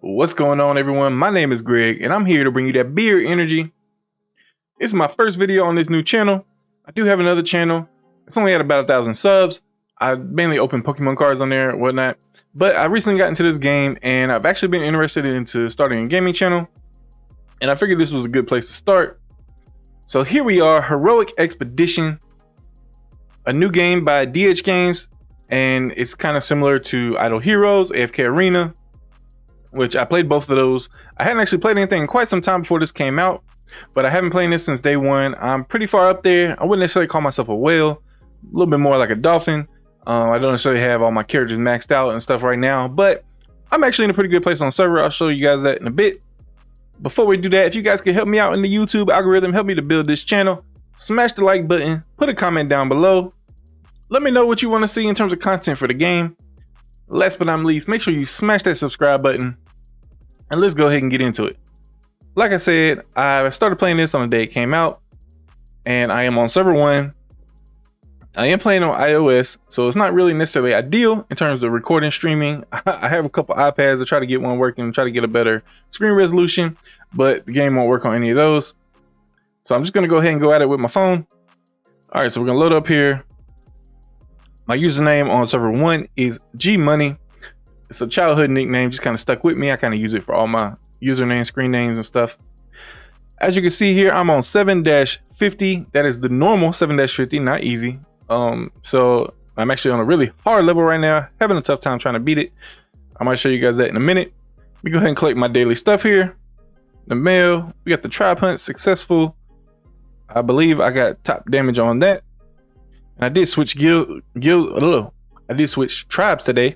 What's going on, everyone? My name is Greg, and I'm here to bring you that beer energy. This is my first video on this new channel. I do have another channel. It's only at about 1,000 subs. I mainly open Pokemon cards on there and whatnot. But I recently got into this game, and I've actually been interested into starting a gaming channel. And I figured this was a good place to start. So here we are, Heroic Expedition, a new game by DH Games, and it's kind of similar to Idle Heroes, AFK Arena, which I played both of those. I hadn't actually played anything in quite some time before this came out, but I haven't played this since day one. I'm pretty far up there. I wouldn't necessarily call myself a whale, a little bit more like a dolphin. I don't necessarily have all my characters maxed out and stuff right now, but I'm actually in a pretty good place on the server. I'll show you guys that in a bit. Before we do that, if you guys can help me out in the YouTube algorithm, help me to build this channel, smash the like button, put a comment down below. Let me know what you want to see in terms of content for the game. Last but not least, make sure you smash that subscribe button, and let's go ahead and get into it. Like I said, I started playing this on the day it came out, and I am on server 1. I am playing on iOS, so it's not really necessarily ideal in terms of recording, streaming. I have a couple iPads to try to get one working, try to get a better screen resolution, but the game won't work on any of those. So I'm just going to go ahead and go at it with my phone. All right, so we're going to load up here. My username on server 1 is Gmoney. It's a childhood nickname, just kind of stuck with me. I kind of use it for all my username, screen names and stuff. As you can see here, I'm on 7-50. That is the normal 7-50, not easy. So I'm actually on a really hard level right now, having a tough time trying to beat it. I might show you guys that in a minute. Let me go ahead and collect my daily stuff here. The mail, we got the tribe hunt successful. I believe I got top damage on that. And I did switch I did switch tribes today,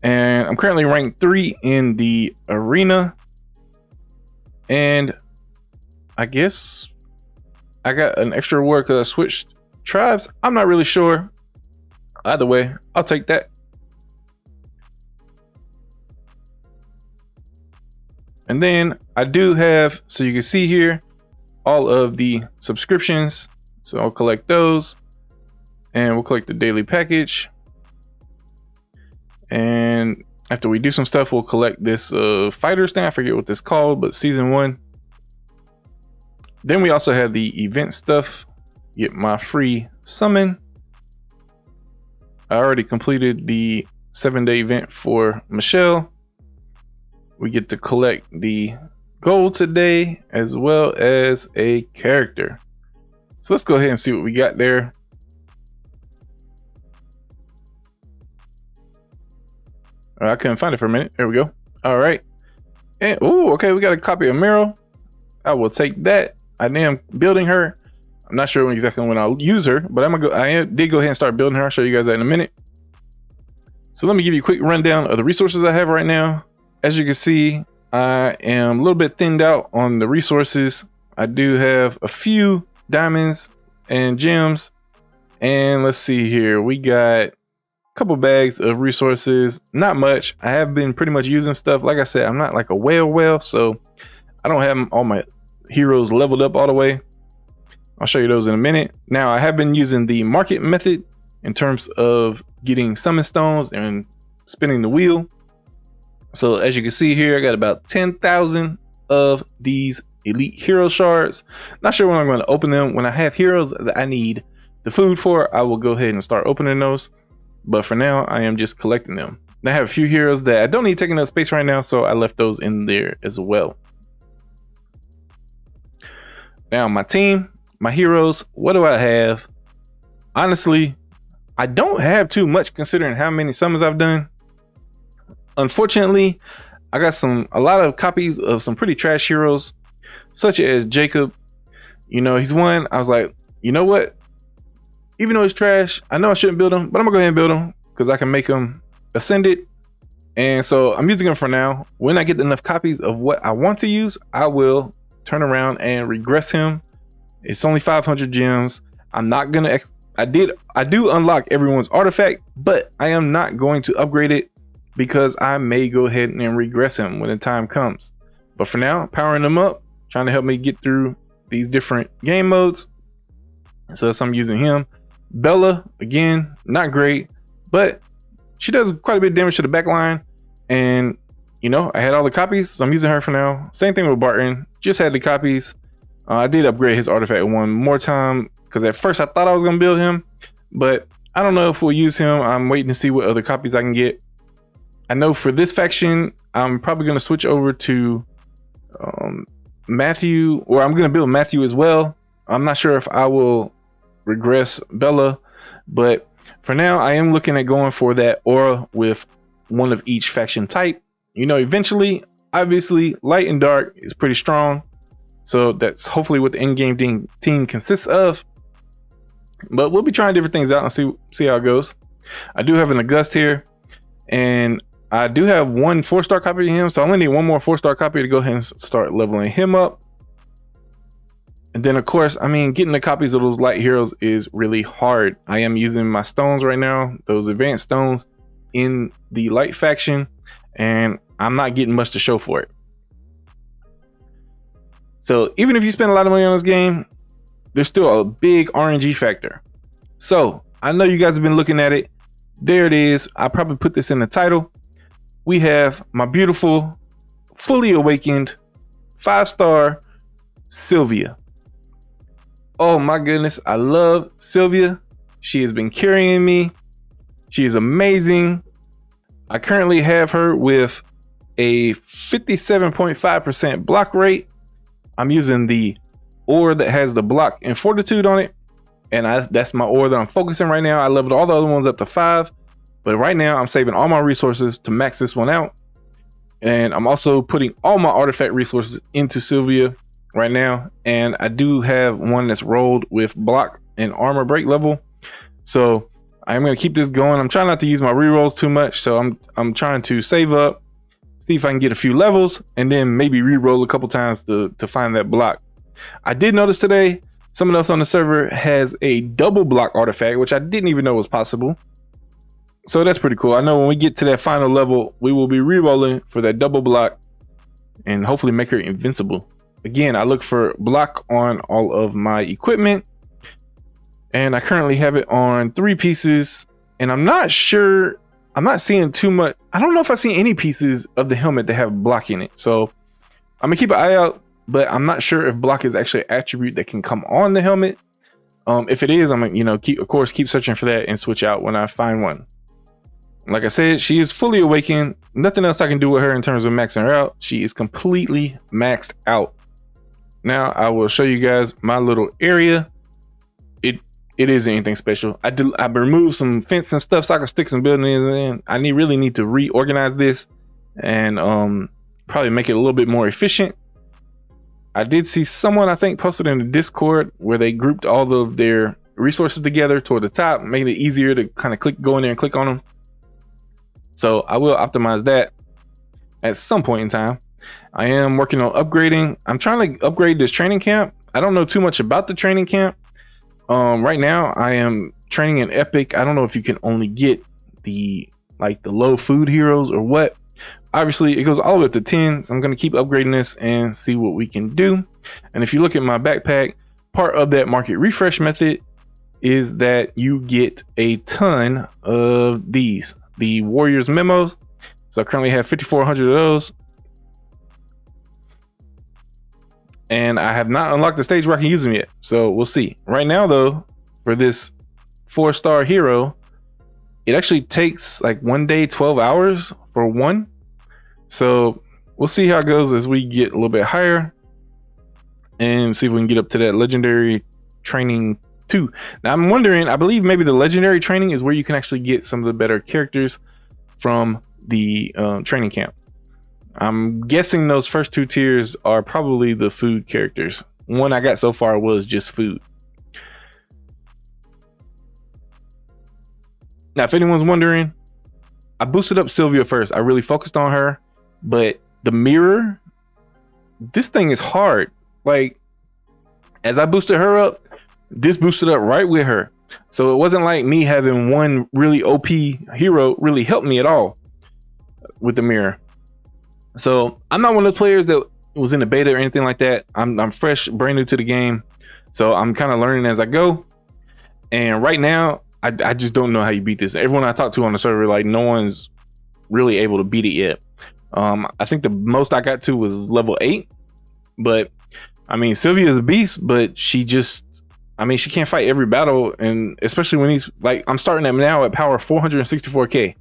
and I'm currently ranked 3 in the arena. And I guess I got an extra reward because I switched tribes. I'm not really sure. Either way, I'll take that. And then I do have, so you can see here, all of the subscriptions. So I'll collect those. And we'll collect the daily package. And after we do some stuff, we'll collect this fighters thing. I forget what this is called, but season 1. Then we also have the event stuff. Get my free summon. I already completed the 7-day event for Michelle. We get to collect the gold today, as well as a character. So let's go ahead and see what we got there. I couldn't find it for a minute. There we go. All right. And okay, we got a copy of Manor. I will take that. I am building her. I'm not sure exactly when I'll use her, but I did go ahead and start building her. I'll show you guys that in a minute. So let me give you a quick rundown of the resources I have right now. As you can see, I am a little bit thinned out on the resources. I do have a few diamonds and gems. And let's see here. We got couple bags of resources, not much. I have been pretty much using stuff. Like I said, I'm not like a whale, so I don't have all my heroes leveled up all the way. I'll show you those in a minute. Now I have been using the market method in terms of getting summon stones and spinning the wheel. So as you can see here, I got about 10,000 of these elite hero shards. Not sure when I'm going to open them. When I have heroes that I need the food for, I will go ahead and start opening those. But for now, I am just collecting them. I have a few heroes that I don't need taking up space right now, so I left those in there as well. Now, my team, my heroes, what do I have? Honestly, I don't have too much considering how many summons I've done. Unfortunately, I got a lot of copies of some pretty trash heroes, such as Jacob. You know, he's one. I was like, you know what? Even though he's trash, I know I shouldn't build him, but I'm gonna go ahead and build him because I can make him ascended. And so I'm using him for now. When I get enough copies of what I want to use, I will turn around and regress him. It's only 500 gems. I'm not gonna, I do unlock everyone's artifact, but I am not going to upgrade it because I may go ahead and regress him when the time comes. But for now, powering him up, trying to help me get through these different game modes. So I'm using him. Bella, again, not great, but she does quite a bit of damage to the back line. And you know, I had all the copies, so I'm using her for now. Same thing with Barton, just had the copies. I did upgrade his artifact one more time because at first I thought I was gonna build him, but I don't know if we'll use him. I'm waiting to see what other copies I can get. I know for this faction, I'm probably gonna switch over to Matthew, or I'm gonna build Matthew as well. I'm not sure if I will regress Bella, but for now I am looking at going for that aura with one of each faction type. You know, eventually, obviously, light and dark is pretty strong, so that's hopefully what the in-game team consists of. But we'll be trying different things out and see how it goes. I do have an August here, and I do have one 4-star copy of him, so I only need one more 4-star copy to go ahead and start leveling him up. And then, of course, I mean, getting the copies of those light heroes is really hard. I am using my stones right now, those advanced stones in the light faction, and I'm not getting much to show for it. So even if you spend a lot of money on this game, there's still a big RNG factor. So I know you guys have been looking at it. There it is. I probably put this in the title. We have my beautiful, fully awakened 5-star Sylvia. Oh my goodness, I love Sylvia. She has been carrying me. She is amazing. I currently have her with a 57.5% block rate. I'm using the ore that has the block and fortitude on it, and that's my ore that I'm focusing right now. I leveled all the other ones up to 5, but right now I'm saving all my resources to max this one out, and I'm also putting all my artifact resources into Sylvia right now. And I do have one that's rolled with block and armor break level, so I'm going to keep this going. I'm trying not to use my rerolls too much, so I'm trying to save up, see if I can get a few levels, and then maybe reroll a couple times to find that block. I did notice today someone else on the server has a double block artifact, which I didn't even know was possible. So that's pretty cool. I know when we get to that final level, we will be rerolling for that double block and hopefully make her invincible. Again, I look for block on all of my equipment, and I currently have it on 3 pieces, and I'm not sure, I'm not seeing too much. I don't know if I see any pieces of the helmet that have block in it, so I'm gonna keep an eye out, but I'm not sure if block is actually an attribute that can come on the helmet. If it is, I'm gonna, you know, keep searching for that and switch out when I find one. Like I said, she is fully awakened. Nothing else I can do with her in terms of maxing her out. She is completely maxed out. Now I will show you guys my little area. It isn't anything special. I removed some fence and stuff so I can stick some buildings in. I really need to reorganize this and probably make it a little bit more efficient. I did see someone, I think, posted in the Discord where they grouped all of their resources together toward the top, making it easier to kind of go in there and click on them. So I will optimize that at some point in time. I am working on upgrading. I'm trying to upgrade this training camp. I don't know too much about the training camp. Right now I am training in epic. I don't know if you can only get the low food heroes or what. Obviously it goes all the way up to 10, so I'm going to keep upgrading this and see what we can do. And if you look at my backpack, part of that market refresh method is that you get a ton of these, the warriors memos. So I currently have 5,400 of those, and I have not unlocked the stage where I can use them yet, so we'll see. Right now though, for this 4-star hero, it actually takes like 1 day, 12 hours for one. So we'll see how it goes as we get a little bit higher and see if we can get up to that legendary training 2. Now I'm wondering, I believe maybe the legendary training is where you can actually get some of the better characters from the training camp. I'm guessing those first 2 tiers are probably the food characters. One I got so far was just food. Now if anyone's wondering, I boosted up Sylvia first. I really focused on her, but the mirror, this thing is hard. Like, as I boosted her up, this boosted up right with her. So it wasn't like me having one really OP hero really helped me at all with the mirror. So I'm not one of those players that was in the beta or anything like that. I'm fresh, brand new to the game, so I'm kind of learning as I go. And right now I just don't know how you beat this. Everyone I talk to on the server, like, no one's really able to beat it yet. I think the most I got to was level 8. But I mean, Sylvia is a beast, but she just, I mean, she can't fight every battle, and especially when he's like, I'm starting them now at power 464k.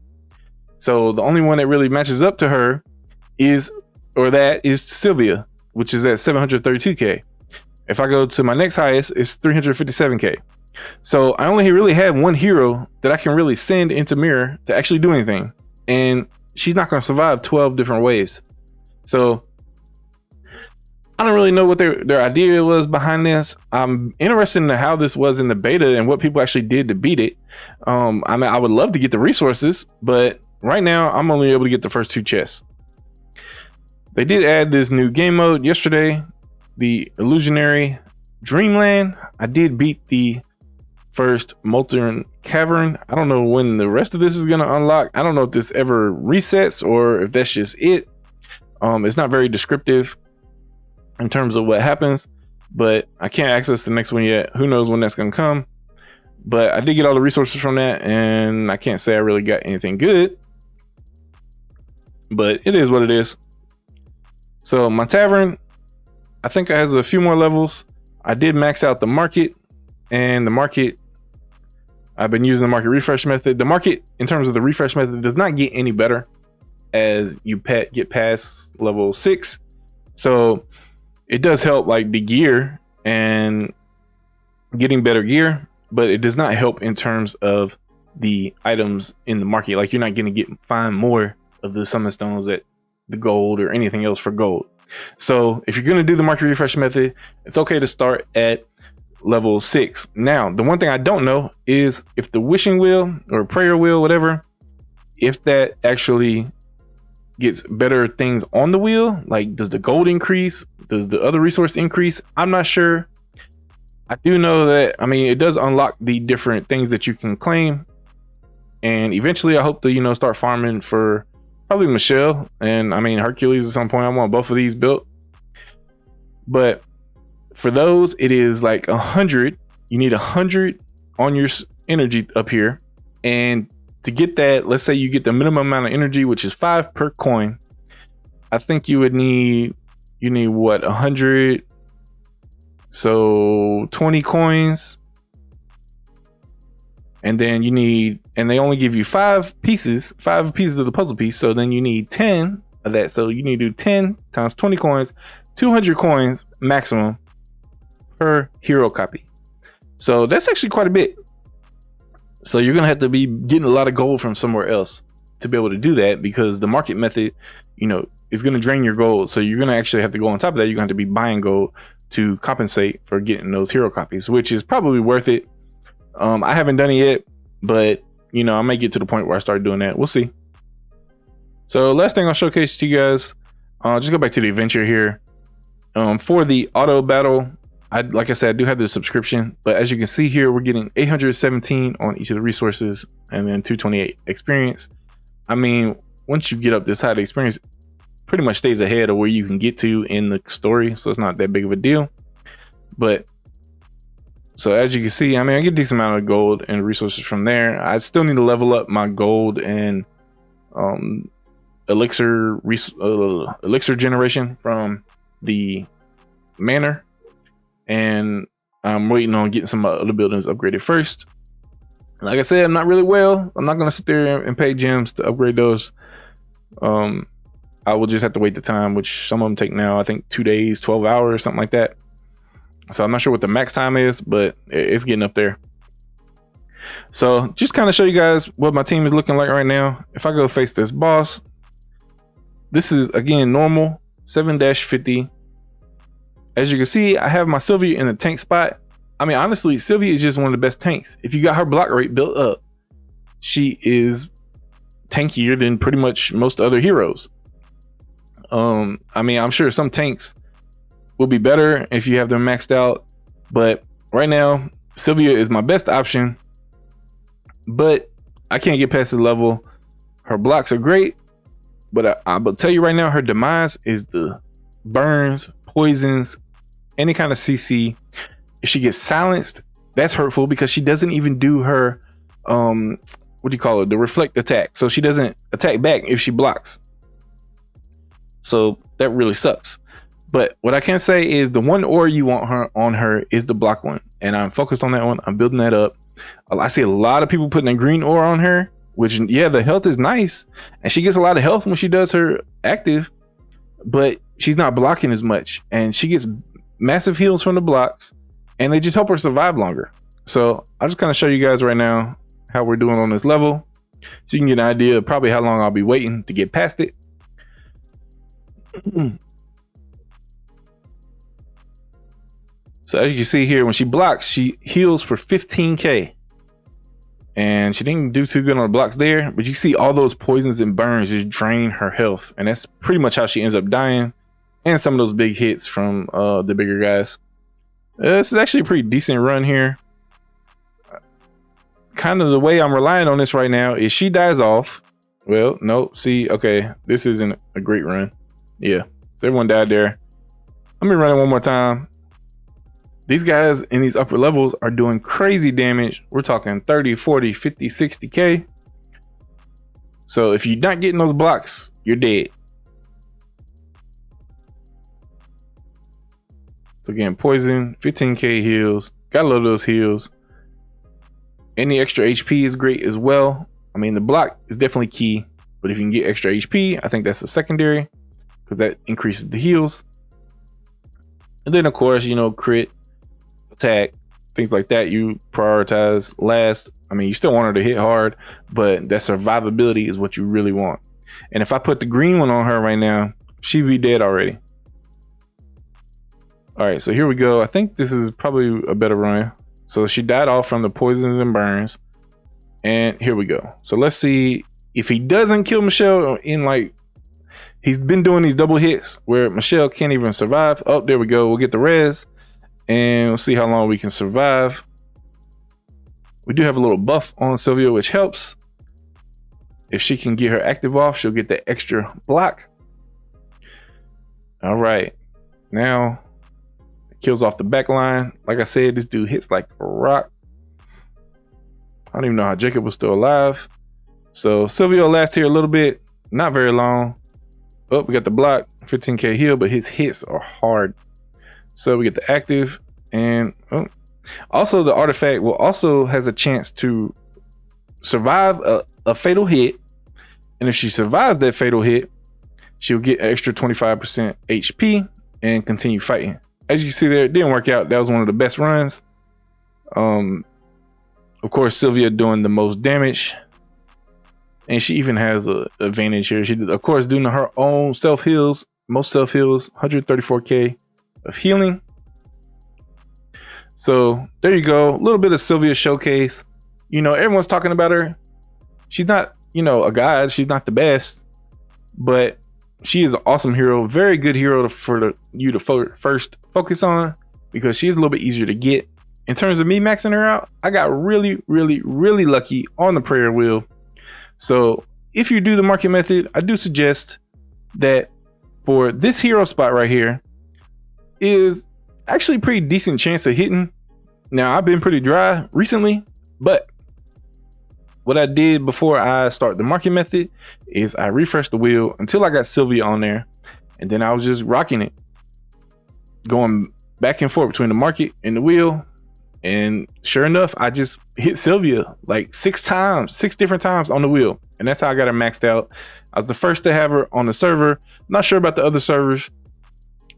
So the only one that really matches up to her is Sylvia, which is at 732k. If I go to my next highest, it's 357k. So I only really have one hero that I can really send into mirror to actually do anything, and she's not going to survive 12 different waves. So I don't really know what their idea was behind this. I'm interested in how this was in the beta and what people actually did to beat it. I mean, I would love to get the resources, but right now I'm only able to get the first 2 chests. They did add this new game mode yesterday, the Illusionary Dreamland. I did beat the first Molten Cavern. I don't know when the rest of this is going to unlock. I don't know if this ever resets or if that's just it. It's not very descriptive in terms of what happens, but I can't access the next one yet. Who knows when that's going to come, but I did get all the resources from that, and I can't say I really got anything good, but it is what it is. So my tavern, I think it has a few more levels. I did max out the market, and the market, I've been using the market refresh method. The market, in terms of the refresh method, does not get any better as you get past level 6. So it does help like the gear and getting better gear, but it does not help in terms of the items in the market. Like, you're not going to find more of the summon stones at the gold or anything else for gold. So if you're going to do the market refresh method, it's okay to start at level 6. Now, the one thing I don't know is if the wishing wheel or prayer wheel, whatever, if that actually gets better things on the wheel. Like, does the gold increase? Does the other resource increase? I'm not sure. I do know that, I mean, it does unlock the different things that you can claim, and eventually I hope to, you know, start farming for probably Michelle and, I mean, Hercules at some point. I want both of these built, but for those, it is like 100. You need 100 on your energy up here, and to get that, let's say you get the minimum amount of energy, which is 5 per coin. I think you need what, 100, so 20 coins, and then and they only give you 5 pieces of the puzzle piece, so then you need 10 of that. So you need to do 10 times 20 coins, 200 coins maximum per hero copy. So that's actually quite a bit. So you're gonna have to be getting a lot of gold from somewhere else to be able to do that, because the market method, you know, is gonna drain your gold. So you're gonna actually have to go on top of that. You're gonna have to be buying gold to compensate for getting those hero copies, which is probably worth it. I haven't done it yet, but you know, I may get to the point where I start doing that. We'll see. So last thing I'll showcase to you guys, just go back to the adventure here. For the auto battle, like I said, I do have the subscription, but as you can see here, we're getting 817 on each of the resources and then 228 experience. I mean, once you get up this high, the experience pretty much stays ahead of where you can get to in the story, so it's not that big of a deal. But so as you can see, I mean, I get a decent amount of gold and resources from there. I still need to level up my gold and elixir generation from the Manor, and I'm waiting on getting some other buildings upgraded first. Like I said, I'm not gonna sit there and pay gems to upgrade those. I will just have to wait the time, which some of them take now, I think 2 days, 12 hours, something like that. So I'm not sure what the max time is, but it's getting up there. So just kind of show you guys what my team is looking like right now. If I go face this boss, this is again normal 7-50. As you can see, I have my Sylvia in the tank spot. I mean, honestly, Sylvia is just one of the best tanks. If you got her block rate built up, she is tankier than pretty much most other heroes. I mean, I'm sure some tanks will be better if you have them maxed out, but right now Sylvia is my best option. But I can't get past the level. Her blocks are great, but I will tell you right now, her demise is the burns, poisons, any kind of CC. If she gets silenced, that's hurtful, because she doesn't even do her what do you call it, the reflect attack. So she doesn't attack back if she blocks. So that really sucks. But what I can say is the one aura you want her on her is the block one, and I'm focused on that one. I'm building that up. I see a lot of people putting a green aura on her, which, yeah, the health is nice, and she gets a lot of health when she does her active, but she's not blocking as much, and she gets massive heals from the blocks, and they just help her survive longer. So I'll just kind of show you guys right now how we're doing on this level, so you can get an idea of probably how long I'll be waiting to get past it. So as you can see here, when she blocks, she heals for 15k, and she didn't do too good on the blocks there, but you see all those poisons and burns just drain her health, and that's pretty much how she ends up dying, and some of those big hits from the bigger guys. This is actually a pretty decent run here. Kind of the way I'm relying on this right now is she dies off. Well, no, see, okay, this isn't a great run. Yeah, so everyone died there. Let me run it one more time. These guys in these upper levels are doing crazy damage. We're talking 30, 40, 50, 60k. So if you're not getting those blocks, you're dead. So again, poison, 15k heals. Gotta love those heals. Any extra HP is great as well. I mean, the block is definitely key, but if you can get extra HP, I think that's a secondary, because that increases the heals. And then of course, you know, crit, attack, things like that you prioritize last. I mean, you still want her to hit hard, but that survivability is what you really want. And if I put the green one on her right now, she'd be dead already. All right, so here we go. I think this is probably a better run. So she died off from the poisons and burns, and here we go. So let's see if he doesn't kill Michelle in, like, he's been doing these double hits where Michelle can't even survive. Oh, there we go. We'll get the res, and we'll see how long we can survive. We do have a little buff on Sylvia, which helps. If she can get her active off, she'll get the extra block. All right, now kills off the back line. Like I said, this dude hits like a rock. I don't even know how Jacob was still alive. So Sylvia will last here a little bit, not very long. Oh, we got the block, 15k heal, but his hits are hard. So we get the active, and also the artifact will also has a chance to survive a fatal hit, and if she survives that fatal hit, she'll get an extra 25% HP and continue fighting. As you see there, it didn't work out. That was one of the best runs. Of course, Sylvia doing the most damage, and she even has an advantage here. She, of course, doing her own self heals, most self heals, 134k of healing. So there you go, a little bit of Sylvia showcase. You know, everyone's talking about her. She's not, you know, a god. She's not the best, but she is an awesome hero, very good hero for you to first focus on, because she's a little bit easier to get. In terms of me maxing her out, I got really lucky on the prayer wheel. So if you do the market method, I do suggest that for this hero spot right here is actually a pretty decent chance of hitting. Now, I've been pretty dry recently, but what I did before I start the market method is I refreshed the wheel until I got Sylvia on there, and then I was just rocking it, going back and forth between the market and the wheel. And sure enough, I just hit Sylvia like 6 different times on the wheel, and that's how I got her maxed out. I was the first to have her on the server. Not sure about the other servers,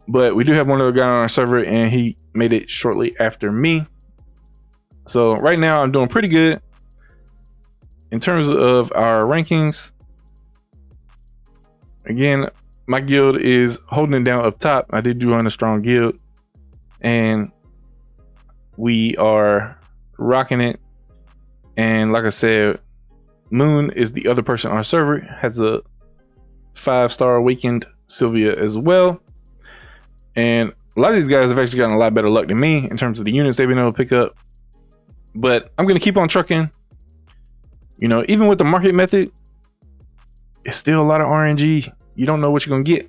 but we do have one other guy on our server, and he made it shortly after me. So right now I'm doing pretty good in terms of our rankings. Again, my guild is holding it down up top. I did run a strong guild, and we are rocking it. And like I said, Moon is the other person on our server, has a 5-star awakened Sylvia as well. And a lot of these guys have actually gotten a lot better luck than me in terms of the units they've been able to pick up. But I'm going to keep on trucking. You know, even with the market method, it's still a lot of RNG. You don't know what you're going to get.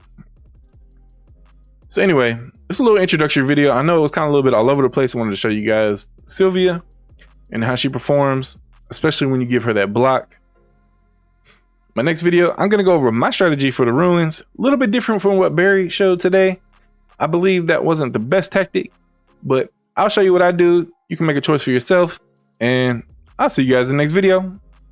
So anyway, it's a little introductory video. I know it was kind of a little bit all over the place. I wanted to show you guys Sylvia and how she performs, especially when you give her that block. My next video, I'm going to go over my strategy for the ruins. A little bit different from what Barry showed today. I believe that wasn't the best tactic, but I'll show you what I do. You can make a choice for yourself, and I'll see you guys in the next video.